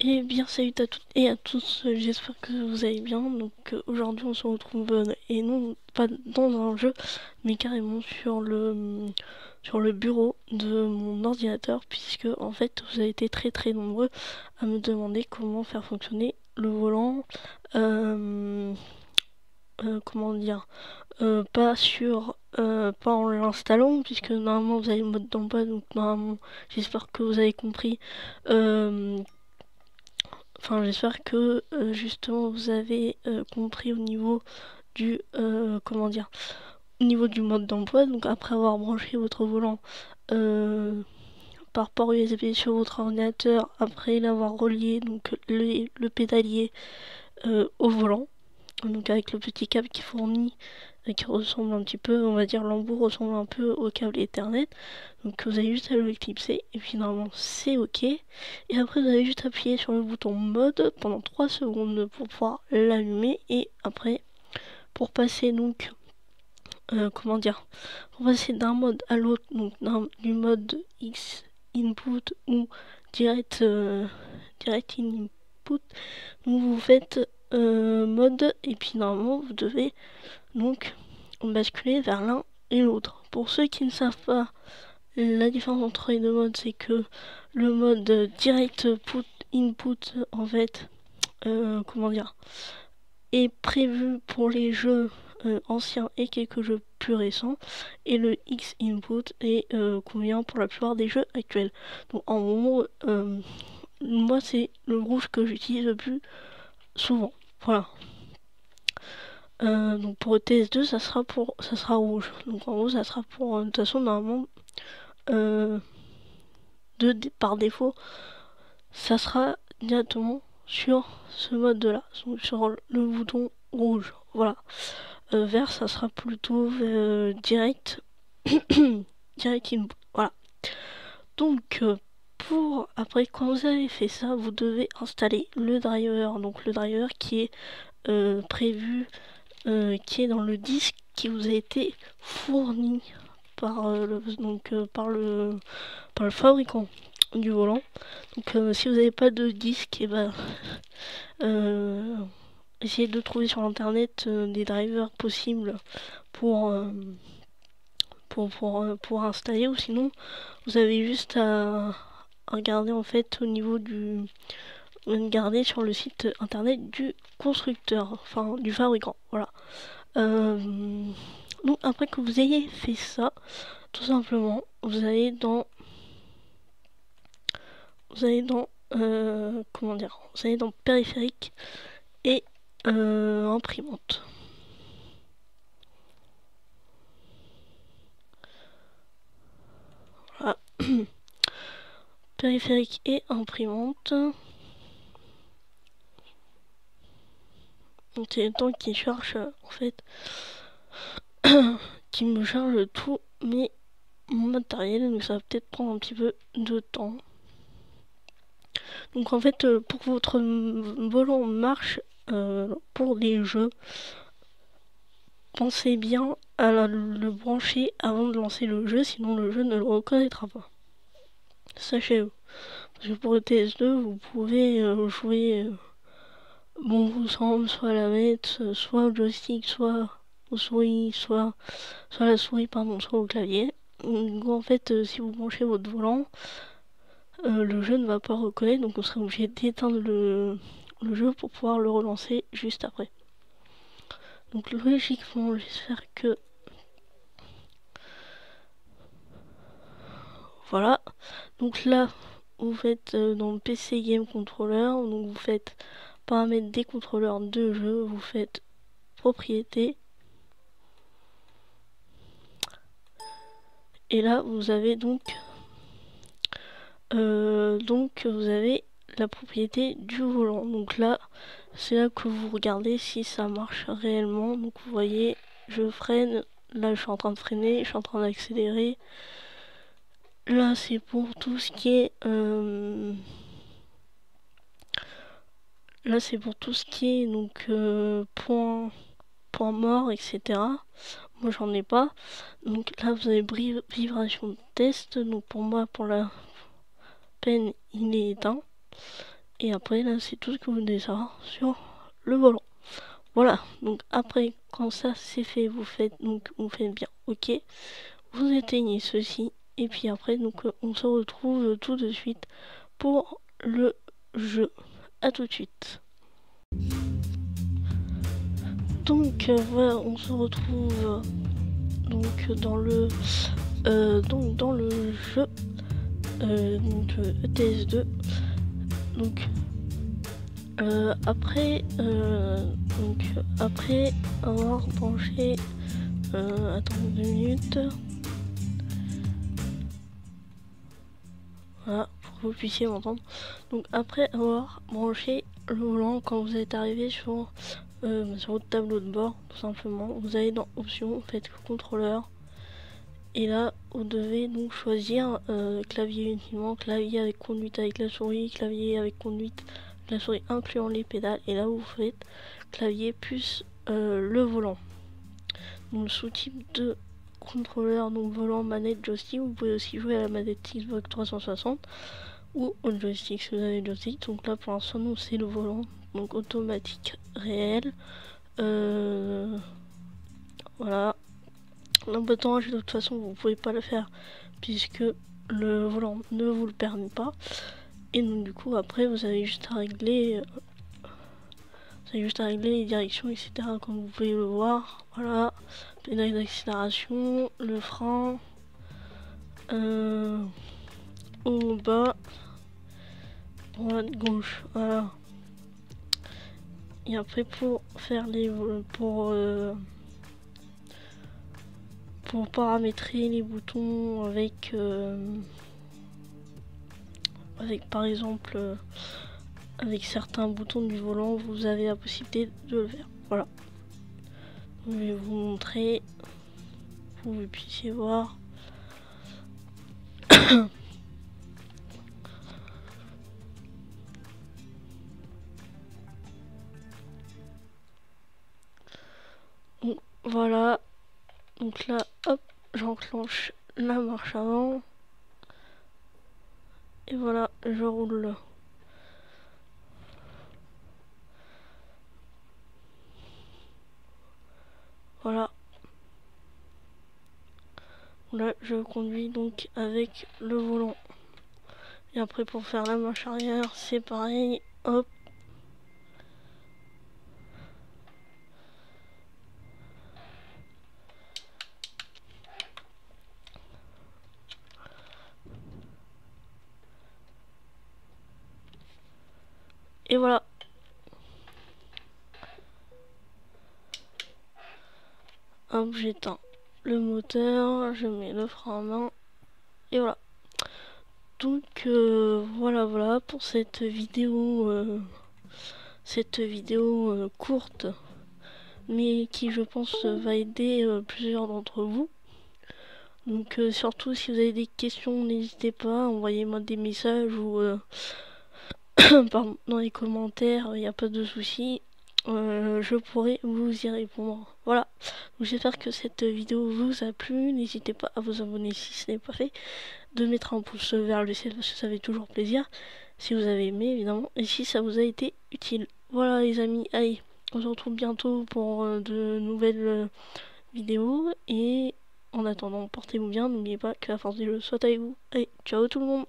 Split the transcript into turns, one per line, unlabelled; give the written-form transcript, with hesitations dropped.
Eh bien salut à toutes et à tous, j'espère que vous allez bien. Donc aujourd'hui on se retrouve et non pas dans un jeu mais carrément sur le bureau de mon ordinateur, puisque en fait vous avez été très nombreux à me demander comment faire fonctionner le volant, euh, comment dire, pas en l'installant, puisque normalement vous avez le mode d'emploi, donc normalement j'espère que vous avez compris. euh, Enfin, j'espère que justement vous avez compris au niveau du comment dire, au niveau du mode d'emploi. Donc après avoir branché votre volant euh, par port USB sur votre ordinateur, après l'avoir relié donc le pédalier au volant, donc avec le petit câble qui fournit, qui ressemble un petit peu, on va dire l'embout ressemble un peu au câble Ethernet. Donc vous avez juste à le clipser et puis normalement c'est ok. Et après vous avez juste appuyé sur le bouton mode pendant 3 secondes pour pouvoir l'allumer, et après pour passer donc comment dire, pour passer d'un mode à l'autre, donc du mode X input ou direct direct input, donc vous faites mode, et puis normalement vous devez donc basculer vers l'un et l'autre. Pour ceux qui ne savent pas, la différence entre les deux modes, c'est que le mode direct input en fait, comment dire, est prévu pour les jeux anciens et quelques jeux plus récents, et le X input est convient pour la plupart des jeux actuels. Donc en gros, moi c'est le rouge que j'utilise le plus souvent. Voilà. Donc pour ETS2 ça sera rouge. Donc en gros ça sera pour de toute façon normalement euh, par défaut ça sera directement sur ce mode là, donc sur le bouton rouge. Voilà. Vert ça sera plutôt direct direct input. Voilà. Donc pour après, quand vous avez fait ça, vous devez installer le driver. Donc le driver qui est prévu, qui est dans le disque qui vous a été fourni par, par le fabricant du volant. Donc si vous n'avez pas de disque, et ben, essayez de trouver sur internet des drivers possibles pour, pour installer, ou sinon vous avez juste à regarder en fait au niveau du... Regarder sur le site internet du constructeur, enfin du fabricant, voilà. Donc après que vous ayez fait ça, tout simplement, vous allez dans comment dire, vous allez dans périphérique et imprimante. Voilà. Périphérique et imprimante. Donc c'est le temps qui charge en fait, qui me charge tout mon matériel, donc ça va peut-être prendre un petit peu de temps. Donc en fait, pour que votre volant marche pour les jeux, pensez bien à le brancher avant de lancer le jeu, sinon le jeu ne le reconnaîtra pas. Sachez-le. Parce que pour le TS2, vous pouvez jouer bon vous semble, soit à la manette, soit au joystick, soit au souris, soit à la souris, pardon, soit au clavier. Donc en fait, si vous branchez votre volant, le jeu ne va pas reconnaître, donc on sera obligé d'éteindre le jeu pour pouvoir le relancer juste après. Donc logiquement, j'espère que... Voilà. Donc là, vous faites dans le PC Game Controller, donc vous faites paramètres des contrôleurs de jeu, vous faites propriété. Et là, vous avez donc vous avez la propriété du volant. Donc là, c'est là que vous regardez si ça marche réellement. Donc vous voyez, je freine. Là, je suis en train de freiner, je suis en train d'accélérer. Là, c'est pour tout ce qui est... Là, c'est pour tout ce qui est donc point mort, etc. Moi, j'en ai pas. Donc là, vous avez vibration de test. Donc pour moi, pour la peine, il est éteint. Et après là c'est tout ce que vous devez savoir sur le volant. Voilà, donc après quand ça c'est fait, vous faites bien OK, vous éteignez ceci et puis après donc on se retrouve tout de suite pour le jeu. À tout de suite. Donc voilà, on se retrouve donc dans le jeu ETS2. Donc après avoir branché attendez 2 minutes, voilà, pour que vous puissiez m'entendre. Donc après avoir branché le volant, quand vous êtes arrivé sur votre tableau de bord, tout simplement, vous allez dans options, faites contrôleur, et là vous devez donc choisir clavier uniquement, clavier avec conduite avec la souris, clavier avec conduite la souris incluant les pédales, et là vous faites clavier plus le volant. Donc sous-type de contrôleur, donc volant, manette, joystick. Vous pouvez aussi jouer à la manette Xbox 360 ou au joystick si vous avez le joystick. Donc là pour l'instant nous c'est le volant, donc automatique réel. Voilà. L'emboîtement de toute façon vous pouvez pas le faire puisque le volant ne vous le permet pas. Et donc du coup après vous avez juste à régler les directions, etc. Comme vous pouvez le voir. Voilà, pédale d'accélération, le frein, au bas, droite, gauche. Voilà. Et après pour faire les pour paramétrer les boutons avec par exemple avec certains boutons du volant, vous avez la possibilité de le faire. Voilà. Je vais vous montrer pour que vous puissiez voir. Donc, voilà. Donc là, hop, j'enclenche la marche avant. Et voilà, je roule. Voilà. Là, je conduis donc avec le volant. Et après, pour faire la marche arrière, c'est pareil. Hop. Et voilà. Hop, j'éteins le moteur, je mets le frein à main. Et voilà. Donc voilà pour cette vidéo courte, mais qui je pense va aider plusieurs d'entre vous. Donc surtout si vous avez des questions, n'hésitez pas, envoyez-moi des messages ou pardon, dans les commentaires, il n'y a pas de souci. Je pourrai vous y répondre. Voilà, j'espère que cette vidéo vous a plu. N'hésitez pas à vous abonner si ce n'est pas fait, de mettre un pouce vers le ciel parce que ça fait toujours plaisir, si vous avez aimé évidemment, et si ça vous a été utile. Voilà les amis, allez, on se retrouve bientôt pour de nouvelles vidéos, et en attendant, portez-vous bien, n'oubliez pas que la force du jeu soit avec vous. Allez, ciao tout le monde.